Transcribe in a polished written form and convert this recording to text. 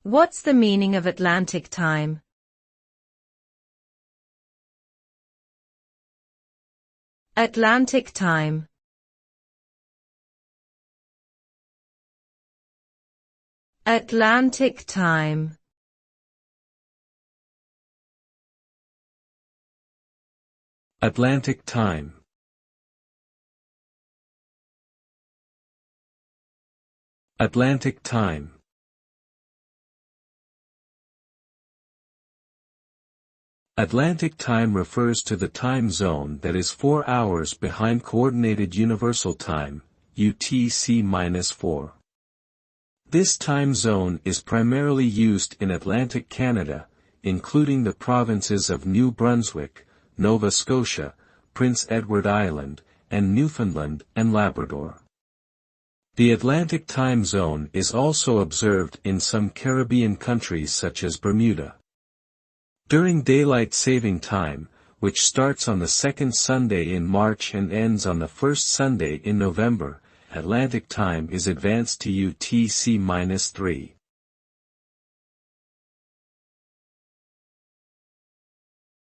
What's the meaning of Atlantic time? Atlantic time. Atlantic time. Atlantic time. Atlantic time. Atlantic time refers to the time zone that is 4 hours behind Coordinated Universal Time, UTC-4. This time zone is primarily used in Atlantic Canada, including the provinces of New Brunswick, Nova Scotia, Prince Edward Island, and Newfoundland and Labrador. The Atlantic time zone is also observed in some Caribbean countries such as Bermuda. During daylight saving time, which starts on the second Sunday in March and ends on the first Sunday in November, Atlantic time is advanced to UTC-3.